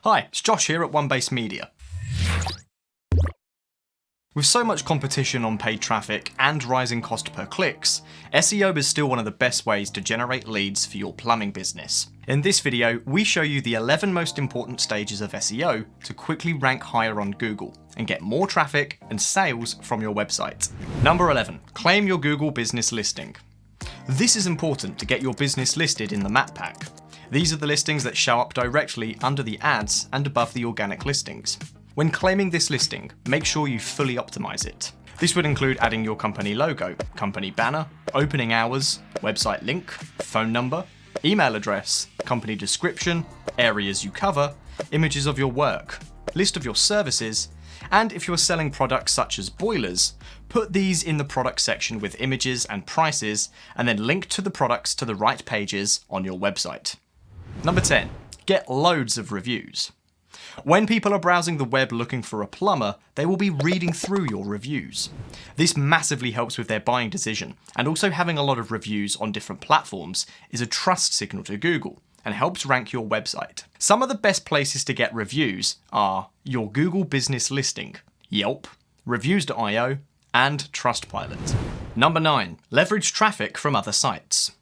Hi, it's Josh here at OneBase Media. With so much competition on paid traffic and rising cost per clicks, SEO is still one of the best ways to generate leads for your plumbing business. In this video, we show you the 11 most important stages of SEO to quickly rank higher on Google and get more traffic and sales from your website. Number 11, claim your Google business listing. This is important to get your business listed in the map pack. These are the listings that show up directly under the ads and above the organic listings. When claiming this listing, make sure you fully optimize it. This would include adding your company logo, company banner, opening hours, website link, phone number, email address, company description, areas you cover, images of your work, list of your services, and if you're selling products such as boilers, put these in the product section with images and prices, and then link to the products to the right pages on your website. Number 10, get loads of reviews. When people are browsing the web looking for a plumber, they will be reading through your reviews. This massively helps with their buying decision, and also having a lot of reviews on different platforms is a trust signal to Google and helps rank your website. Some of the best places to get reviews are your Google business listing, Yelp, Reviews.io, and Trustpilot. Number 9, leverage traffic from other sites.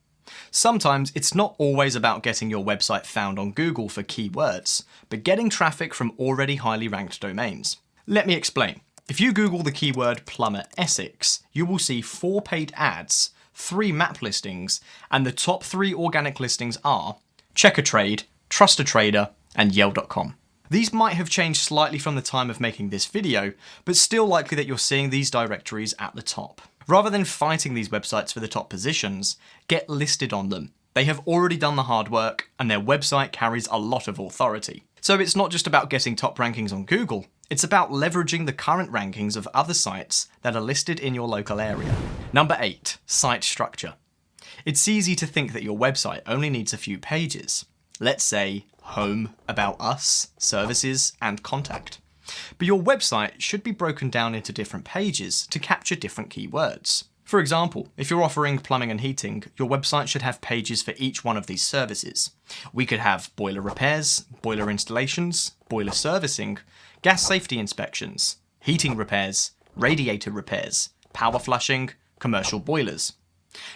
Sometimes it's not always about getting your website found on Google for keywords, but getting traffic from already highly ranked domains. Let me explain. If you Google the keyword plumber Essex, you will see 4 paid ads, 3 map listings, and the top 3 organic listings are Check a Trade, Trust a Trader, and Yale.com. These might have changed slightly from the time of making this video, but still likely that you're seeing these directories at the top. Rather than fighting these websites for the top positions, get listed on them. They have already done the hard work, and their website carries a lot of authority. So it's not just about getting top rankings on Google, it's about leveraging the current rankings of other sites that are listed in your local area. Number 8, site structure. It's easy to think that your website only needs a few pages. Let's say home, about us, services, and contact. But your website should be broken down into different pages to capture different keywords. For example, if you're offering plumbing and heating, your website should have pages for each one of these services. We could have boiler repairs, boiler installations, boiler servicing, gas safety inspections, heating repairs, radiator repairs, power flushing, commercial boilers.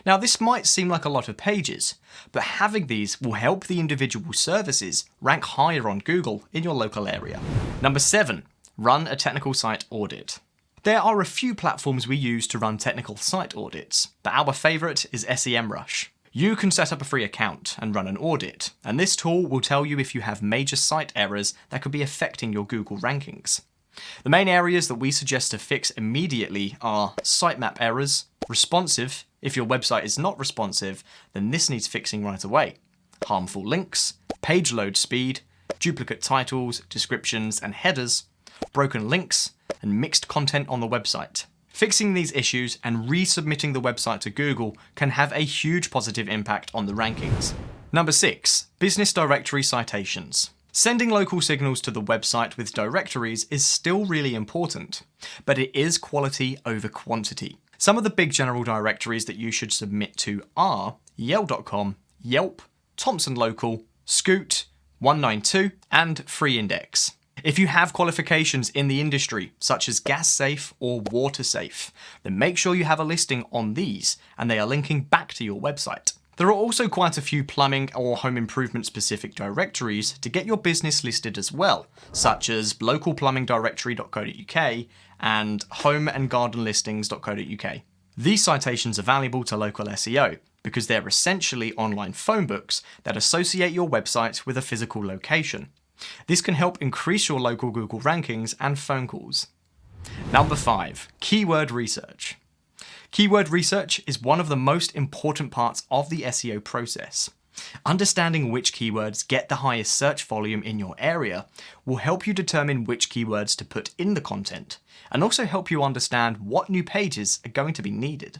Now this might seem like a lot of pages, but having these will help the individual services rank higher on Google in your local area. Number 7, run a technical site audit. There are a few platforms we use to run technical site audits, but our favourite is SEMrush. You can set up a free account and run an audit, and this tool will tell you if you have major site errors that could be affecting your Google rankings. The main areas that we suggest to fix immediately are sitemap errors, responsive. If your website is not responsive, then this needs fixing right away. Harmful links, page load speed, duplicate titles, descriptions, and headers, broken links, and mixed content on the website. Fixing these issues and resubmitting the website to Google can have a huge positive impact on the rankings. Number 6, business directory citations. Sending local signals to the website with directories is still really important, but it is quality over quantity. Some of the big general directories that you should submit to are Yale.com, Yelp, Thomson Local, Scoot, 192, and FreeIndex. If you have qualifications in the industry, such as gas safe or water safe, then make sure you have a listing on these and they are linking back to your website. There are also quite a few plumbing or home improvement specific directories to get your business listed as well, such as localplumbingdirectory.co.uk and homeandgardenlistings.co.uk. These citations are valuable to local SEO because they're essentially online phone books that associate your website with a physical location. This can help increase your local Google rankings and phone calls. Number 5, keyword research. Keyword research is one of the most important parts of the SEO process. Understanding which keywords get the highest search volume in your area will help you determine which keywords to put in the content, and also help you understand what new pages are going to be needed.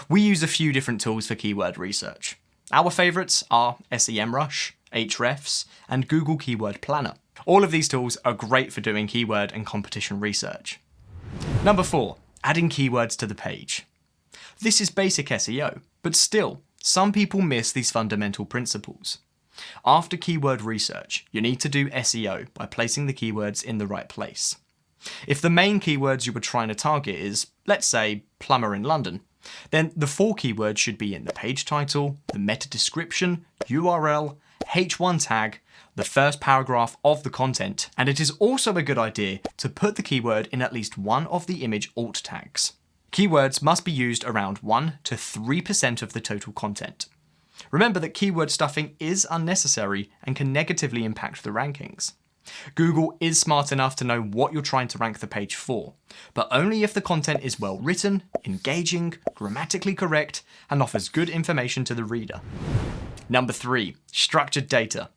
We use a few different tools for keyword research. Our favourites are SEMrush, Ahrefs, and Google Keyword Planner. All of these tools are great for doing keyword and competition research. Number 4, adding keywords to the page. This is basic SEO, but still, some people miss these fundamental principles. After keyword research, you need to do SEO by placing the keywords in the right place. If the main keywords you were trying to target is, let's say, plumber in London, then the 4 keywords should be in the page title, the meta description, URL, H1 tag, the first paragraph of the content, and it is also a good idea to put the keyword in at least one of the image alt tags. Keywords must be used around 1 to 3% of the total content. Remember that keyword stuffing is unnecessary and can negatively impact the rankings. Google is smart enough to know what you're trying to rank the page for, but only if the content is well written, engaging, grammatically correct, and offers good information to the reader. Number 3, structured data.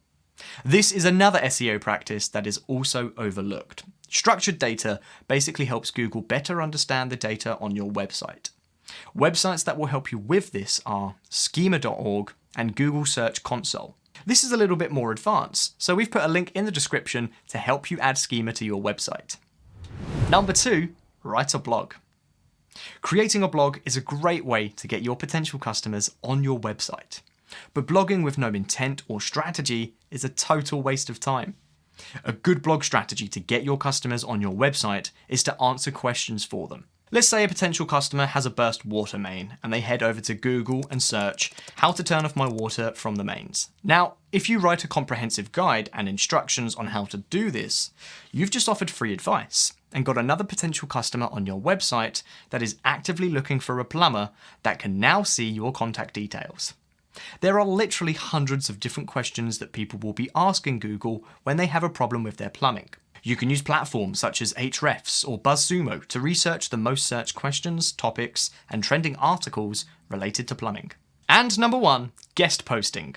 This is another SEO practice that is also overlooked. Structured data basically helps Google better understand the data on your website. Websites that will help you with this are schema.org and Google Search Console. This is a little bit more advanced, so we've put a link in the description to help you add schema to your website. Number 2, write a blog. Creating a blog is a great way to get your potential customers on your website. But blogging with no intent or strategy is a total waste of time. A good blog strategy to get your customers on your website is to answer questions for them. Let's say a potential customer has a burst water main and they head over to Google and search how to turn off my water from the mains. Now, if you write a comprehensive guide and instructions on how to do this, you've just offered free advice and got another potential customer on your website that is actively looking for a plumber that can now see your contact details. There are literally hundreds of different questions that people will be asking Google when they have a problem with their plumbing. You can use platforms such as Ahrefs or BuzzSumo to research the most searched questions, topics, and trending articles related to plumbing. And number 1, guest posting.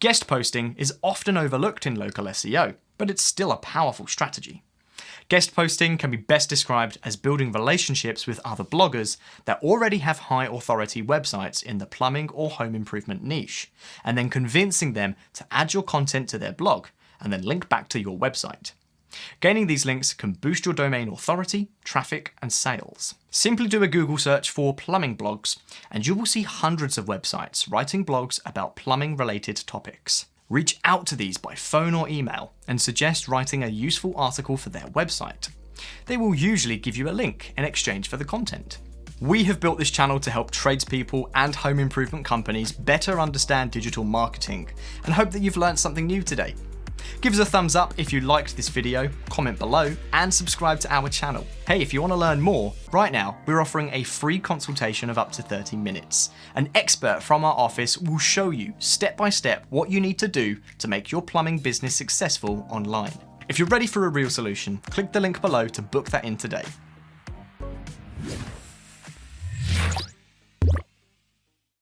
Guest posting is often overlooked in local SEO, but it's still a powerful strategy. Guest posting can be best described as building relationships with other bloggers that already have high authority websites in the plumbing or home improvement niche, and then convincing them to add your content to their blog and then link back to your website. Gaining these links can boost your domain authority, traffic, and sales. Simply do a Google search for plumbing blogs, and you will see hundreds of websites writing blogs about plumbing-related topics. Reach out to these by phone or email and suggest writing a useful article for their website. They will usually give you a link in exchange for the content. We have built this channel to help tradespeople and home improvement companies better understand digital marketing, and hope that you've learned something new today. Give us a thumbs up if you liked this video, comment below, and subscribe to our channel. Hey, if you want to learn more, right now we're offering a free consultation of up to 30 minutes. An expert from our office will show you step by step what you need to do to make your plumbing business successful online. If you're ready for a real solution, click the link below to book that in today.